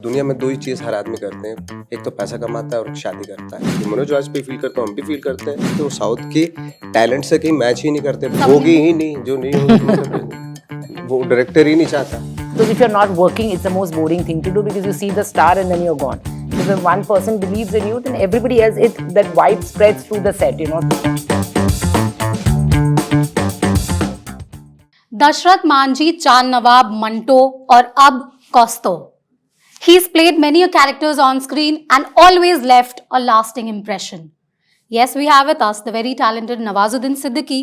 दुनिया में दो ही चीज हर आदमी करते हैं, एक तो पैसा कमाता है और शादी करता है। तो मनोज वाजपेयी फील करता हूँ, हम भी फील करते हैं कि वो साउथ की टैलेंट से कहीं मैच ही नहीं करते, होगी ही नहीं जो नहीं होगी तो मतलब वो डायरेक्टर ही नहीं चाहता। Because if you're not working, it's the most boring thing to do because you see the star and then you're gone. If one person believes in you, then everybody else, that vibe spreads through the set, you know. Dashrath Manjhi, चांद नवाब, मंटो और अब कौस्तो. He's played many characters on screen and always left a lasting impression. Yes, we have with us the very talented Nawazuddin Siddiqui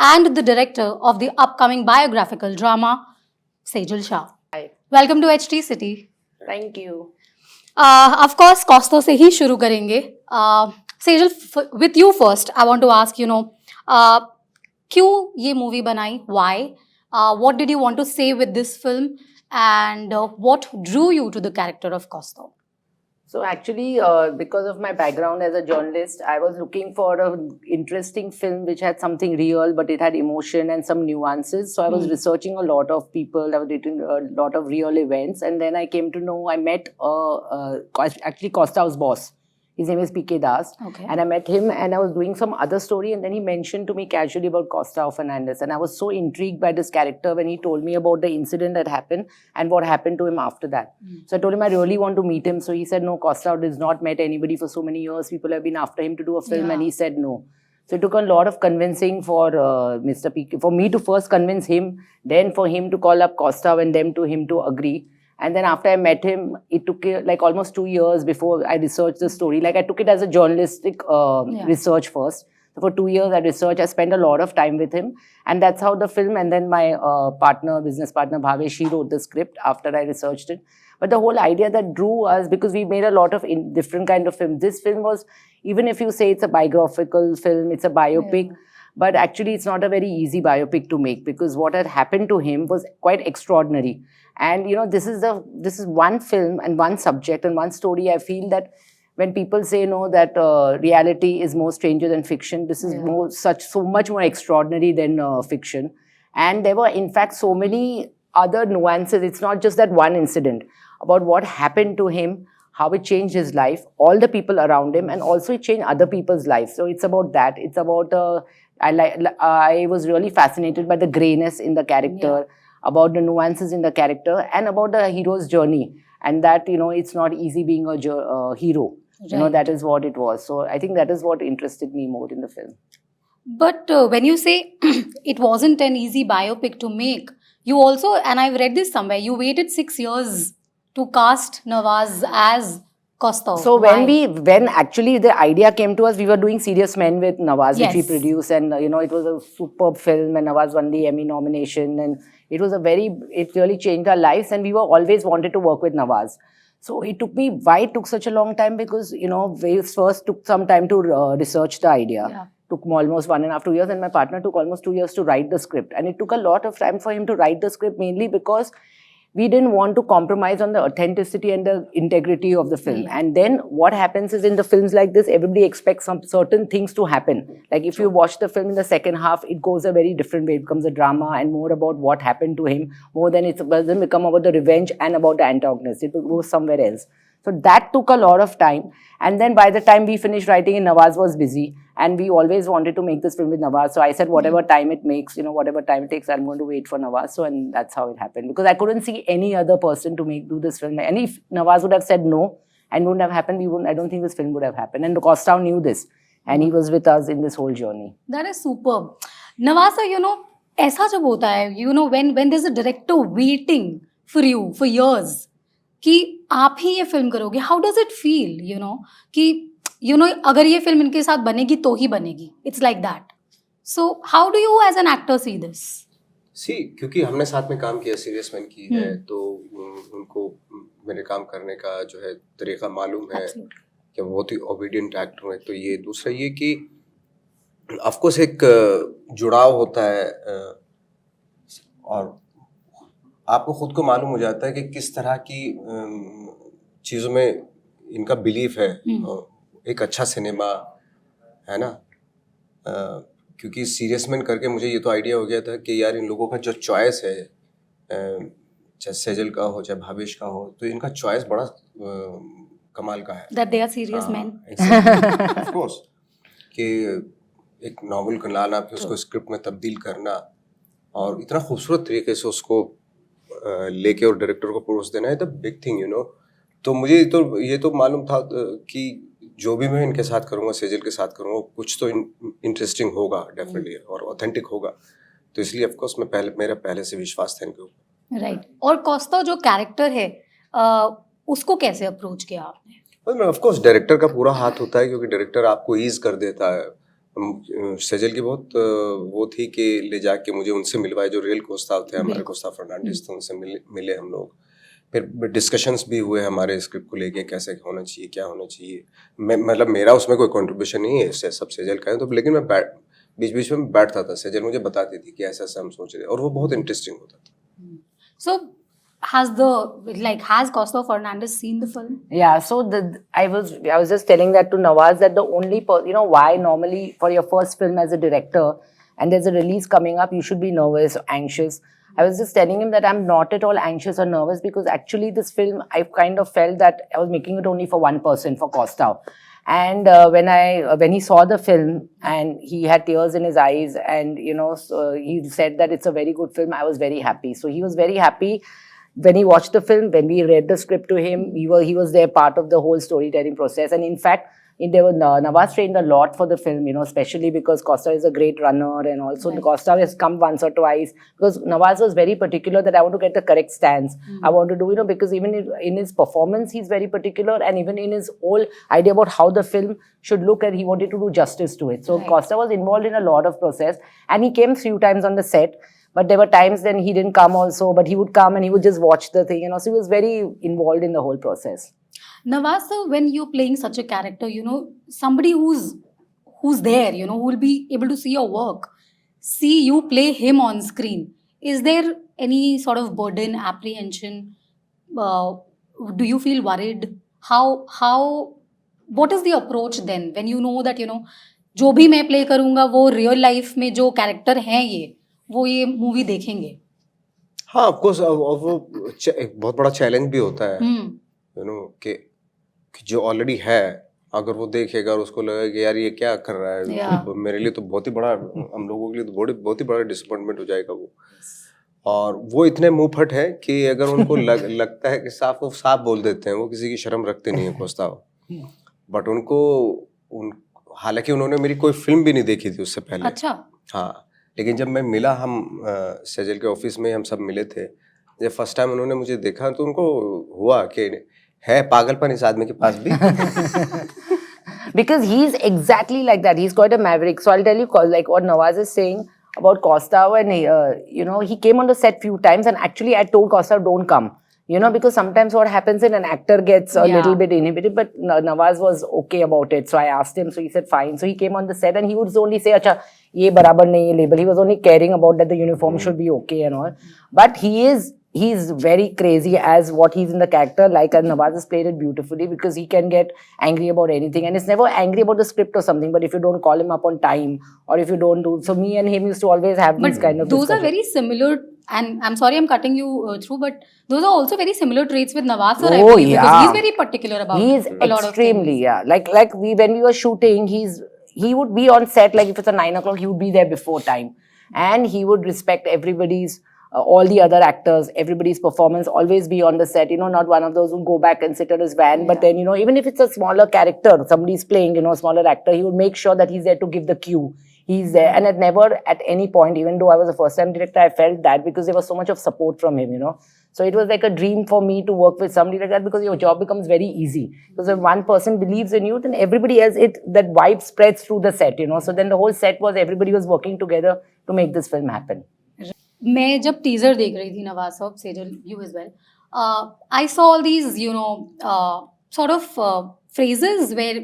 and the director of the upcoming biographical drama, Sejal Shah. Hi. Welcome to HT City. Thank you. Of course, कौस्तो से ही शुरू करेंगे. Sejal, with you first, I want to ask, क्यों ये movie बनाई? Why? What did you want to say with this film? And what drew you to the character of Koustav? So actually, because of my background as a journalist, I was looking for an interesting film which had something real, but it had emotion and some nuances. So I was researching a lot of people, I was reading a lot of real events, and then I came to know, I met actually Koustav's boss. His name is P.K. Das. Okay. And I met him and I was doing some other story, and then he mentioned to me casually about Koustav Fernandez. And I was so intrigued by this character when he told me about the incident that happened and what happened to him after that. So I told him I really want to meet him. So he said, no, Koustav has not met anybody for so many years. People have been after him to do a film, and he said no. So it took a lot of convincing for Mr. P.K. for me to first convince him, then for him to call up Koustav and then to him to agree. And then after I met him, it took like almost 2 years before I researched the story. Like I took it as a journalistic research first. So for 2 years I researched, I spent a lot of time with him. And that's how the film, and then my business partner Bhavesh, she wrote the script after I researched it. But the whole idea that drew us, because we made a lot of different kind of films. This film was, even if you say it's a biographical film, it's a biopic, but actually it's not a very easy biopic to make, because what had happened to him was quite extraordinary. And this is one film and one subject and one story. I feel that when people say that reality is more stranger than fiction, this is so much more extraordinary than fiction. And there were in fact so many other nuances. It's not just that one incident about what happened to him, how it changed his life, all the people around him, and also it changed other people's lives. So it's about that. It's about I was really fascinated by the grayness in the character, about the nuances in the character, and about the hero's journey, and that it's not easy being a hero. Right. That is what it was. So I think that is what interested me more in the film. But when you say it wasn't an easy biopic to make, you also, and I've read this somewhere, you waited 6 years to cast Nawaz as Koustav. So when actually the idea came to us, we were doing Serious Men with Nawaz, which we produced, and it was a superb film, and Nawaz won the Emmy nomination, and it really changed our lives, and we were always wanted to work with Nawaz. So why it took such a long time, because we first took some time to research the idea. Yeah. Took almost 1.5 to 2 years, and my partner took almost 2 years to write the script. And it took a lot of time for him to write the script, mainly because we didn't want to compromise on the authenticity and the integrity of the film. And then what happens is, in the films like this, everybody expects some certain things to happen. Like if you watch the film in the second half, it goes a very different way. It becomes a drama and more about what happened to him, more than it doesn't become about the revenge and about the antagonist. It goes somewhere else. So that took a lot of time. And then by the time we finished writing it, Nawaz was busy. And we always wanted to make this film with Nawaz. So I said, whatever time it makes, whatever time it takes, I'm going to wait for Nawaz. So, and that's how it happened. Because I couldn't see any other person to do this film. And if Nawaz would have said no and wouldn't have happened, I don't think this film would have happened. And Koustav knew this. And he was with us in this whole journey. That is superb. Nawaz, ऐसा जब होता है, when there's a director waiting for you for years, कि आप ही ये film करोगे, how does it feel, कि अगर ये फिल्म इनके साथ बनेगी तो ही बनेगी. It's like that. So how do you as an actor see this? क्योंकि हमने साथ में काम किया, सीरियस मैन की है, तो उनको मेरे काम करने का जो है तरीका मालूम है कि बहुत ही ओबीडियंट एक्टर हूँ. तो ये दूसरा ये कि ऑफकोर्स एक जुड़ाव होता है, और आपको खुद को मालूम हो जाता है कि किस तरह की चीज़ों में इनका बिलीफ है. एक अच्छा सिनेमा है ना, क्योंकि सीरियस मैन करके मुझे ये तो आइडिया हो गया था कि यार इन लोगों का जो चॉइस है चाहे सेजल का हो चाहे भावेश का हो, तो इनका चॉइस बड़ा कमाल का है। That they are serious men. Of course कि एक नॉवल को लाना फिर उसको स्क्रिप्ट में तब्दील करना और इतना खूबसूरत तरीके से उसको लेके और डायरेक्टर को परोस देना है the big thing you know. तो मुझे ये तो मालूम था कि जो भी मैं इनके साथ करूँगा, सेजल के साथ करूँगा, कुछ तो इंटरेस्टिंग होगा डेफिनेटली और ऑथेंटिक होगा। तो इसलिए ऑफ कोर्स मेरा पहले से विश्वास था इनके ऊपर। राइट। और कोस्टा जो कैरेक्टर है उसको कैसे अप्रोच किया आपने? ऑफ कोर्स डायरेक्टर का पूरा हाथ होता है क्योंकि डायरेक्टर आपको ईज कर देता है। सेजल की बहुत वो थी कि ले जाके मुझे उनसे मिलवाए जो रियल कोस्टा थे, हमारे कोस्टा फर्नांडिस थे, उनसे मिले हम लोग। फिर डिस्कशंस भी हुए हमारे स्क्रिप्ट को लेके, कैसे होना चाहिए, क्या होना चाहिए। मतलब मेरा उसमें कोई कंट्रीब्यूशन नहीं है, सब सेजल का है। तो लेकिन मैं बीच बीच में बैठता था, सेजल मुझे बताती थी कि ऐसा ऐसा हम सोच रहे, और वो बहुत इंटरेस्टिंग होता था। So has Costa Fernandez seen the film? Yeah, so I was just telling that to Nawaz that the only why normally for your first film as a director and there's a release coming up, you should be nervous, anxious. I was just telling him that I'm not at all anxious or nervous because actually this film, I kind of felt that I was making it only for one person, for Costa. And when he saw the film and he had tears in his eyes and so he said that it's a very good film, I was very happy. So he was very happy when he watched the film. When we read the script to him, he was there, part of the whole storytelling process. And in fact, Nawaz trained a lot for the film, especially because Costa is a great runner, and also Right. Costa has come once or twice because Nawaz was very particular that I want to get the correct stance. I want to do, because even in his performance, he's very particular, and even in his whole idea about how the film should look, and he wanted to do justice to it. So Right. Costa was involved in a lot of process, and he came few times on the set. But there were times then he didn't come also, but he would come and he would just watch the thing, so he was very involved in the whole process. Nawaz sir, when you're playing such a character, somebody who's there, who will be able to see your work, see you play him on screen, is there any sort of burden, apprehension? Do you feel worried? What is the approach then when you know that जो भी मैं play करूँगा वो real life में जो character हैं वो ये मूवी देखेंगे? हाँ ऑफ कोर्स, वो एक बहुत बड़ा चैलेंज भी होता है कि जो ऑलरेडी है, अगर वो देखेगा और उसको लगेगा कि यार ये क्या कर रहा है, Yeah. तो मेरे लिए तो बहुत ही बड़ा, हम लोगों के लिए तो बहुत ही बड़ा डिसअपॉइंटमेंट हो जाएगा वो। और वो इतने मुंहफट है कि अगर उनको लगता है कि साफ बोल देते हैं, वो किसी की शर्म रखते नहीं है कोस्टा। बट हालांकि उन्होंने मेरी कोई फिल्म भी नहीं देखी थी उससे पहले। अच्छा। हाँ, लेकिन जब मैं मिला, हम सेजल के ऑफिस में हम सब मिले थे, जब फर्स्ट टाइम उन्होंने मुझे देखा तो उनको हुआ कि है पागलपन इस आदमी के पास भी। Because he's exactly like that. He's quite a maverick. So I'll tell you, like what Nawaz is saying about Costa, when he came on the set few times, and actually I told Costa, don't come. Because sometimes what happens in an actor gets a little bit inhibited, but Nawaz was okay about it. So I asked him, so he said fine. So he came on the set and he would only say, "Acha, ye barabar nahi hai label." He was only caring about that the uniform should be okay and all. But he's very crazy as what he's in the character. Like Nawaz has played it beautifully because he can get angry about anything, and it's never angry about the script or something. But if you don't call him up on time, or if you don't do, so me and him used to always have these kind of those are discussions. very similar, and I'm sorry I'm cutting you through, but those are also very similar traits with Nawaz sir, I Oh, believe, yeah. because he's very particular about He is a lot of extremely, things. yeah. Like when we were shooting, he would be on set, like if it's a 9 o'clock, he would be there before time, and he would respect everybody's. All the other actors, everybody's performance, always be on the set, not one of those who go back and sit on his van. But then, even if it's a smaller character, somebody's playing, a smaller actor, he would make sure that he's there to give the cue. He's there. And never at any point, even though I was a first-time director, I felt that because there was so much of support from him, So it was like a dream for me to work with somebody like that because your job becomes very easy. Because if one person believes in you, then everybody else, that vibe spreads through the set, So then the whole set everybody was working together to make this film happen. मैं जब teaser देख रही थी नवाज साहब, Sejal, you as well, I saw all these sort of phrases where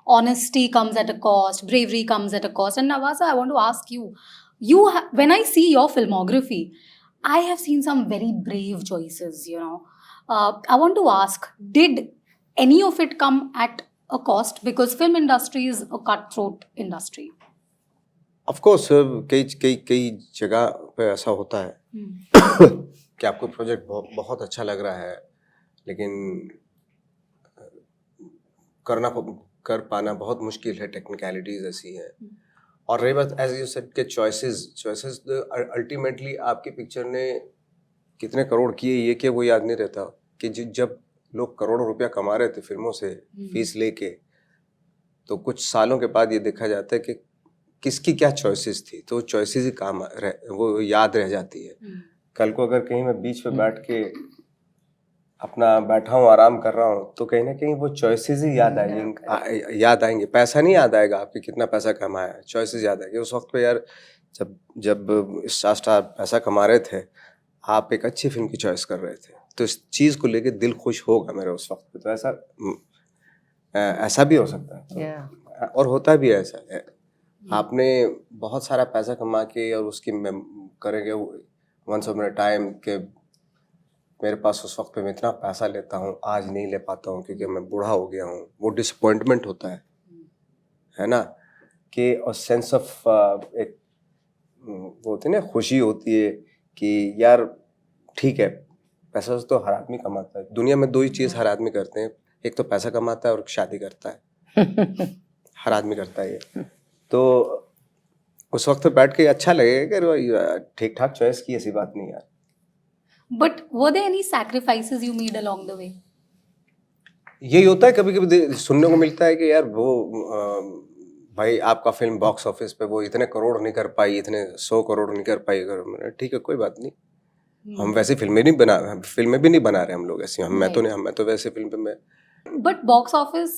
honesty comes at a cost, bravery comes at a cost. And Nawaz, I want to ask you, when I see your filmography, I have seen some very brave choices. I want to ask, did any of it come at a cost? Because film industry is a cutthroat industry. Of course कई जगह पे ऐसा होता है कि आपको project बहुत अच्छा लग रहा है, लेकिन कर पाना बहुत मुश्किल है, टेक्निकलिटीज ऐसी हैं। और रही बात एज यू सेड के चॉइसेस अल्टीमेटली आपकी पिक्चर ने कितने करोड़ किए ये कि वो याद नहीं रहता कि जब लोग करोड़ों रुपया कमा रहे थे फिल्मों से फीस लेके, तो कुछ सालों के बाद ये देखा जाता है कि किसकी क्या चॉइसेस थी, तो चॉइसेस ही वो याद रह जाती है। कल को अगर कहीं मैं बीच पे बैठ के अपना बैठा हूँ आराम कर रहा हूँ तो कहीं ना कहीं वो चॉइसेस ही याद आएंगे। पैसा नहीं याद आएगा आपके कितना पैसा कमाया, चॉइसेस याद आएंगे। उस वक्त पे यार जब स्टार पैसा कमा रहे थे, आप एक अच्छी फिल्म की चॉइस कर रहे थे, तो इस चीज़ को लेके दिल खुश होगा मेरा उस वक्त पे। तो ऐसा भी हो सकता है और होता भी है ऐसा है। आपने बहुत सारा पैसा कमा के और उसकी करेंगे वंस अपॉन अ टाइम के मेरे पास उस वक्त पे मैं इतना पैसा लेता हूँ, आज नहीं ले पाता हूँ क्योंकि मैं बूढ़ा हो गया हूँ, वो डिसअपॉइंटमेंट होता है ना। कि और सेंस ऑफ एक वो होती है ना, खुशी होती है कि यार ठीक है, पैसा तो हर आदमी कमाता है। दुनिया में दो ही चीज़ हर आदमी करते हैं, एक तो पैसा कमाता है और शादी करता है। हर आदमी करता है ये। तो उस वक्त बैठ के अच्छा लगेगा कि ठीक ठाक चॉइस की, ऐसी बात नहीं यार। But were there any sacrifices you made along the way? यही होता है, कभी कभी सुनने को मिलता है कि यार वो भाई आपका फिल्म बॉक्स ऑफिस पे वो इतने करोड़ नहीं कर पाई, इतने 100 करोड़ नहीं कर पाई। ठीक है, कोई बात नहीं, हम वैसी फिल्में भी नहीं बना रहे हम लोग ऐसी। मैं तो वैसे फिल्म पे मैं। But box office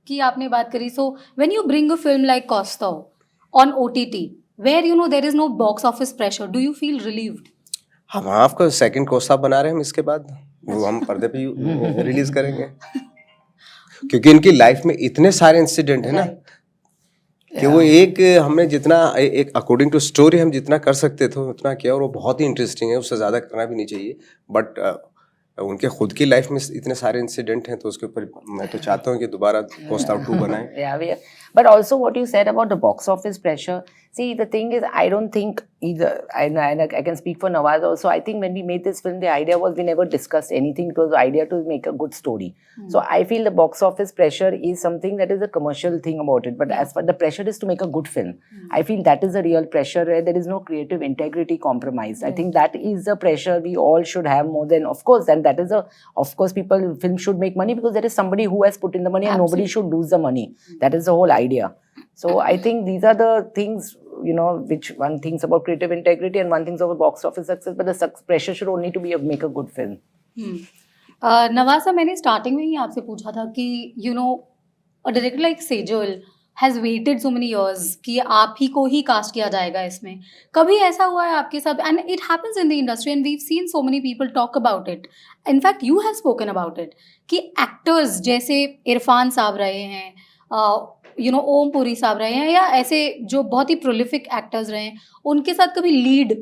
की आपने बात करी, so when you bring a film like Kostov on OTT, where you know there is no box office pressure, do you feel relieved? हम आपका सेकंड कोस्ता बना रहे हैं हम, इसके बाद वो हम पर्दे पे रिलीज करेंगे। क्योंकि इनकी लाइफ में इतने सारे इंसिडेंट है ना कि वो हमने जितना एक अकॉर्डिंग टू स्टोरी हम जितना कर सकते थे उतना किया, और वो बहुत ही इंटरेस्टिंग है, उससे ज़्यादा करना भी नहीं चाहिए। बट उनके खुद की लाइफ में इतने सारे इंसिडेंट हैं, तो उसके ऊपर मैं तो चाहता हूँ कि दोबारा कोस्ता 2 बनाएं। But also what you said about the box office pressure, see the thing is I don't think either, and I can speak for Nawaz also, I think when we made this film the idea was we never discussed anything, it was the idea to make a good story. So I feel the box office pressure is something that is a commercial thing about it, but as far the pressure is to make a good film, I feel that is the real pressure where there is no creative integrity compromised. I think that is the pressure we all should have more than, of course, and that is of course film should make money because there is somebody who has put in the money and nobody should lose the money. That is the whole idea. So I think these are the things, you know, which one thinks about creative integrity and one thinks about box office success, but the pressure should only to make a good film. Nawaz साहब, मैंने starting में ही आपसे पूछा था कि you know a director like Sejal has waited so many years कि आप ही को ही कास्ट किया जाएगा इसमें। कभी ऐसा हुआ है आपके साथ? And it happens in the industry and we have seen so many people talk about it, in fact you have spoken about it, कि एक्टर्स जैसे इरफान साहब रहे हैं, यू नो ओम पुरी साहब रहे हैं, या ऐसे जो बहुत ही प्रोलिफिक एक्टर्स रहे हैं, उनके साथ कभी लीड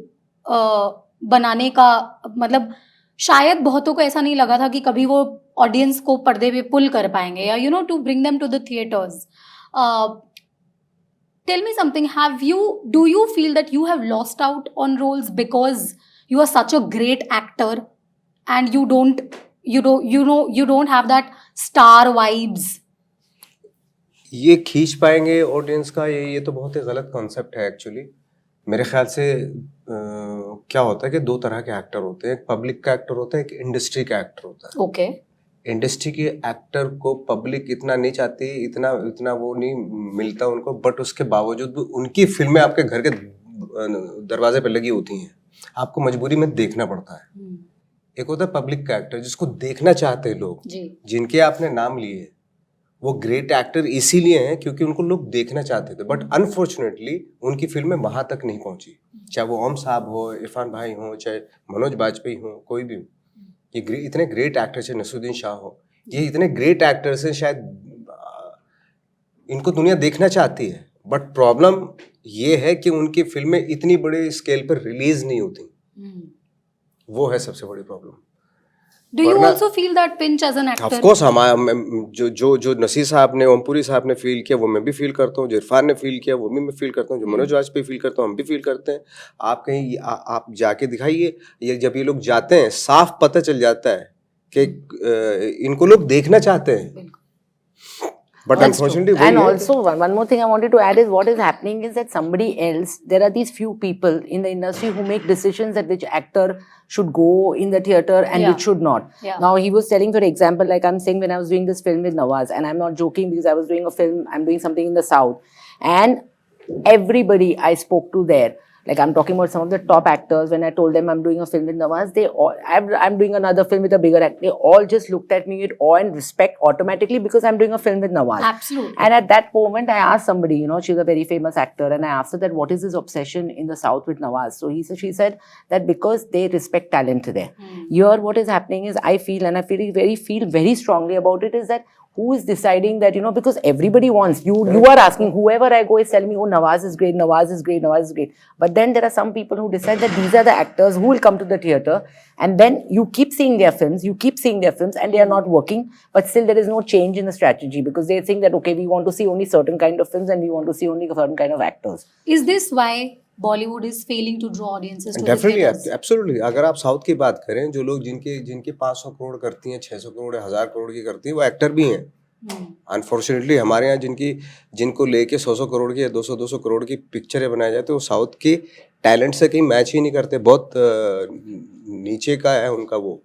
बनाने का मतलब शायद बहुतों को ऐसा नहीं लगा था कि कभी वो ऑडियंस को पर्दे पे पुल कर पाएंगे, या you know to bring them to the theatres. Tell me something, do you feel that you have lost out on roles because you are such a great actor and you don't have that star vibes? ये खींच पाएंगे audience का, ये तो बहुत ही गलत concept है actually. मेरे ख्याल से क्या होता है कि 2 तरह के एक्टर होते हैं, एक पब्लिक का एक्टर होता है, एक इंडस्ट्री का एक्टर होता है। ओके। इंडस्ट्री के एक्टर को पब्लिक इतना नहीं चाहती, इतना वो नहीं मिलता उनको, बट उसके बावजूद भी उनकी फिल्में आपके घर के दरवाजे पे लगी होती हैं, आपको मजबूरी में देखना पड़ता है। एक होता है पब्लिक का एक्टर जिसको देखना चाहते हैं लोग, जिनके आपने नाम लिए, वो ग्रेट एक्टर इसीलिए हैं क्योंकि उनको लोग देखना चाहते थे, बट अनफॉर्चुनेटली उनकी फिल्में वहां तक नहीं पहुंची। चाहे वो ओम साहब हो, इरफान भाई हो, चाहे मनोज बाजपेयी हो, कोई भी, ये इतने ग्रेट एक्टर्स हैं, नसरुद्दीन शाह हो, ये इतने ग्रेट एक्टर्स हैं, शायद इनको दुनिया देखना चाहती है, बट प्रॉब्लम ये है कि उनकी फिल्में इतनी बड़े स्केल पर रिलीज नहीं होती। वो है सबसे बड़ी प्रॉब्लम। Do you वरना- also feel that pinch as an actor? Of course जो नसीर साहब ने, ओमपुरी साहब ने फील किया वो मैं भी फील करता हूँ, जो इरफान ने फील किया वो भी मैं फील करता हूँ, जो मनोज वाजपेयी फील करता हूँ हम भी फील करते हैं। आप कहीं आप जाके दिखाइए, ये जब ये लोग जाते हैं साफ पता चल जाता है कि इनको लोग देखना चाहते हैं, but That's true. Unfortunately And also, one more thing I wanted to add is what is happening is that somebody else, there are these few people in the industry who make decisions that which actor should go in the theater and Yeah. which should not. Yeah. Now, he was telling, for example, like I'm saying when I was doing this film with Nawaz, and I'm not joking because I was doing a film, I'm doing something in the South. And everybody I spoke to there, like I'm talking about some of the top actors, when I told them I'm doing a film with Nawaz, they all, I'm doing another film with a bigger actor, they all just looked at me with awe and respect automatically because I'm doing a film with Nawaz. Absolutely. And at that moment, I asked somebody, you know, she's a very famous actor, and I asked her that what is this obsession in the South with Nawaz? So she said that because they respect talent there. Here, what is happening is I feel, and I feel very strongly about it, is that who is deciding that, you know, because everybody wants, you are asking, whoever I go is telling me, oh, Nawaz is great, Nawaz is great, Nawaz is great. But then there are some people who decide that these are the actors who will come to the theater, and then you keep seeing their films, and they are not working, but still there is no change in the strategy because they think that, okay, we want to see only certain kind of films and we want to see only certain kind of actors. Is this why Bollywood is failing to draw audiences to the definitely theaters? Absolutely. अगर आप south की बात करें, जो लोग जिनके 500 करोड़ करती हैं, 600 करोड़, 1000 करोड़ की करती हैं, वो एक्टर भी हैं। अनफॉर्चुनेटली हमारे यहाँ जिनको लेके 100 करोड़ की या 200 करोड़ की पिक्चरें बनाई जाती है, वो साउथ के टैलेंट से कहीं मैच ही नहीं करते। बहुत नीचे का है उनका वो,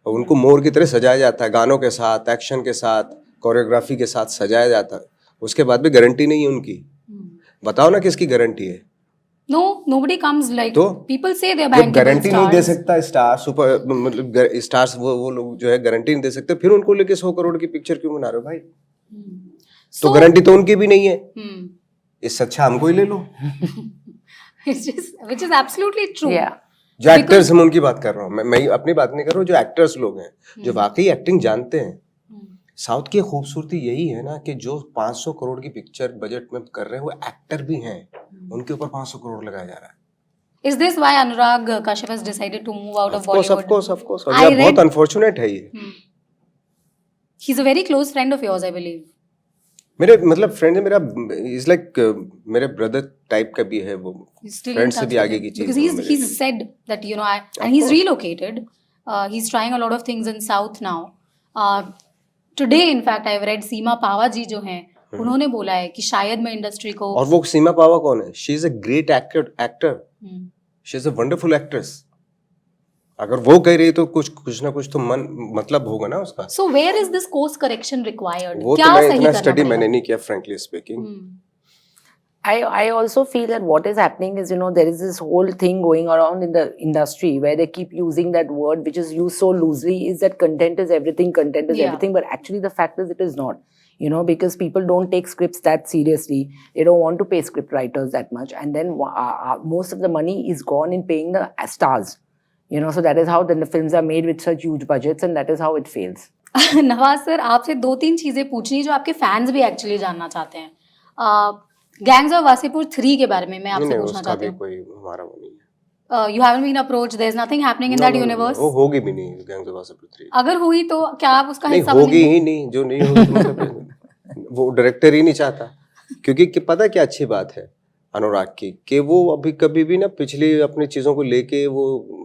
उनको मोर की तरह सजाया जाता है, गानों के साथ, एक्शन के साथ, कोरियोग्राफी के साथ सजाया जाता है। उसके बाद भी गारंटी नहीं है उनकी। बताओ ना किसकी गारंटी है? No, nobody comes like. तो people say they're जब bankable गारंटी नहीं दे stars. सकता स्टार, सुपर मतलब स्टार्स, वो लोग जो है गारंटी नहीं दे सकते, फिर उनको लेके 100 करोड़ की पिक्चर क्यों बना रहे हो भाई? तो गारंटी तो उनकी भी नहीं है, इससे अच्छा हमको ही ले लो। which is absolutely true. Yeah. जो एक्टर्स, हम उनकी बात कर रहा हूँ, मैं अपनी बात नहीं कर रहा हूँ, जो एक्टर्स लोग हैं जो वाकई एक्टिंग जानते हैं। साउथ की खूबसूरती यही है ना कि जो 500 करोड़ की पिक्चर बजट में कर रहे हैं वो एक्टर भी हैं, उनके ऊपर 500 करोड़ लगाया जा रहा है। Is this why Anurag Kashyap has decided to move out of Bollywood? Of course. और ये बहुत अनफॉर्चुनेट है ये। He's a very close friend of yours, I believe. मेरे मतलब फ्रेंड है मेरा, इज लाइक मेरे ब्रदर टाइप का भी है वो, He's still फ्रेंड in से touch भी with आगे him. की चीज Because है he's said that, you know, and he's relocated. He's trying a lot of things in South now. Today, in fact, I've read सीमा पावा जी जो हैं, उन्होंने बोला है कि शायद मैं इंडस्ट्री को। और वो सीमा पावा कौन है? She is a great actor, she is a wonderful actress. अगर वो कह रही है तो कुछ ना कुछ तो मतलब होगा ना उसका। So where is this course correction required? वो क्या तो मैं सही इतना करना स्टडी पड़ेगा? मैंने नहीं किया, frankly speaking. I also feel that what is happening is, you know, there is this whole thing going around in the industry where they keep using that word which is used so loosely, is that content is everything, but actually the fact is it is not, you know, because people don't take scripts that seriously. They don't want to pay script writers that much, and then most of the money is gone in paying the stars, you know, so that is how then the films are made with such huge budgets, and that is how it fails. Nawaz sir, आपसे 2-3 चीजें पूछनी है जो आपके fans भी actually जानना चाहते हैं। गैंग्स ऑफ वासेपुर 3 के बारे में मैं आपसे पूछना चाहती हूँ। कोई हमारा वो नहीं है। You haven't been approached. There's nothing happening in that universe. वो होगी भी नहीं गैंग्स ऑफ वासेपुर 3। अगर हुई तो क्या आप उसका नहीं हिस्सा होगी बनेंगे? ही नहीं, जो नहीं होगी तो मतलब वो डायरेक्टर ही नहीं चाहता, क्योंकि पता क्या अच्छी बात है अनुराग की, कि वो अभी कभी भी ना पिछली अपनी चीजों को लेके वो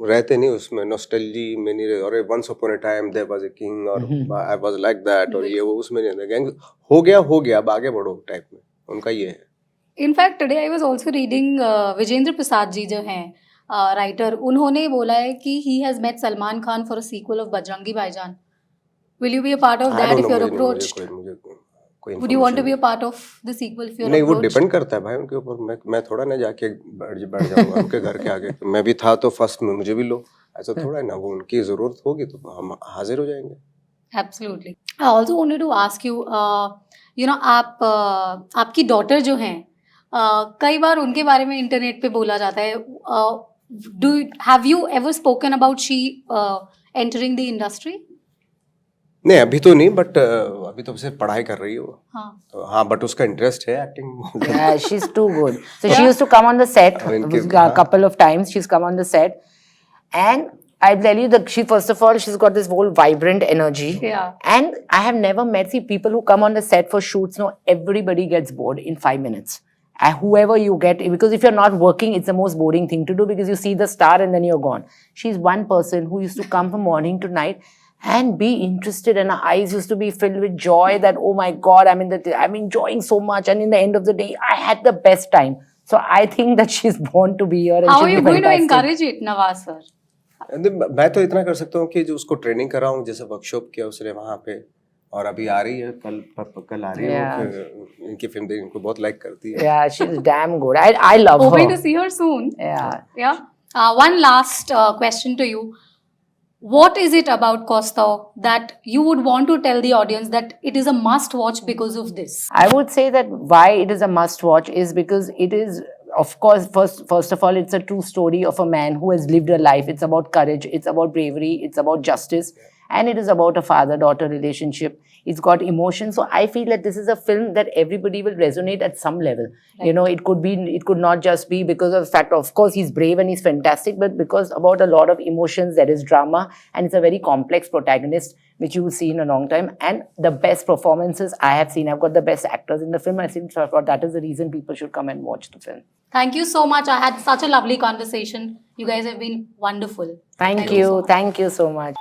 रहते नहीं उसमें, नॉस्टैल्जी में नहीं रहे, और once upon a time there was a king और आई वाज लाइक दैट, और ये वो उसमें नहीं रहते। गैंग हो गया, अब आगे बढ़ो टाइप में उनका ये है। In fact, today I was also reading Vijendra Prasad ji जो हैं राइटर, उन्होंने बोला है कि he has met Salman Khan for a sequel of Bajrangi भाईजान. Will you be a part of that if you're approached? Would you want to be a part of the sequel if you're नहीं, वो approached? Depend करता है भाई उनके ऊपर। मैं थोड़ा ना जाके बैठ जाऊंगा उनके घर के आगे, मैं भी था तो फर्स्ट में मुझे भी लो, ऐसा थोड़ा है ना। वो उनकी जरूरत होगी तो हम हाजिर हो जाएंगे। Absolutely. I also wanted to ask you, you know, आपकी डॉटर जो हैं, कई बार उनके बारे में इंटरनेट पे बोला जाता है, have you ever spoken about she entering the industry? नहीं अभी तो नहीं, बट अभी तो सिर्फ पढ़ाई कर रही है वो। हाँ. तो हाँ, बट उसका इंटरेस्ट है acting. Yeah, she's too good. So she used to come on the set I mean, a couple of times. She's come on the set, and I tell you that first of all, she's got this whole vibrant energy. Yeah. And I have never met people who come on the set for shoots. No, everybody gets bored in 5 minutes. Whoever you get, because if you're not working, it's the most boring thing to do because you see the star and then you're gone. She's one person who used to come from morning to night and be interested, and her eyes used to be filled with joy that, oh my God, I'm enjoying so much. And in the end of the day, I had the best time. So I think that she's born to be here. And How she'll are you be going to fantastic. encourage it, Nawaz sir? मैं तो इतना कर सकता हूँ कि जो उसको training कराऊँ, जैसे वर्कशॉप किया उसने वहाँ पे, और अभी आ रही है, कल आ रही है Yeah. वो, फिर इनकी फिल्म देख, इनको बहुत लाइक करती है. Yeah, she's damn good. I love Hoping her. to see her soon. Yeah. Yeah. One last question to you. What is it about Costa that you would want to tell the audience that it is a must watch because of this? I would say that why it is a must watch is because it is, of course, first of all, it's a true story of a man who has lived a life. It's about courage, it's about bravery, it's about justice, and it is about a father-daughter relationship. It's got emotion. So I feel that this is a film that everybody will resonate at some level. Right. You know, it could not just be because of the fact, of course, he's brave and he's fantastic, but because about a lot of emotions, there is drama, and it's a very complex protagonist, which you will see in a long time. And the best performances I have seen, I've got the best actors in the film. I think that is the reason people should come and watch the film. Thank you so much. I had such a lovely conversation. You guys have been wonderful. Thank so you. much. Thank you so much.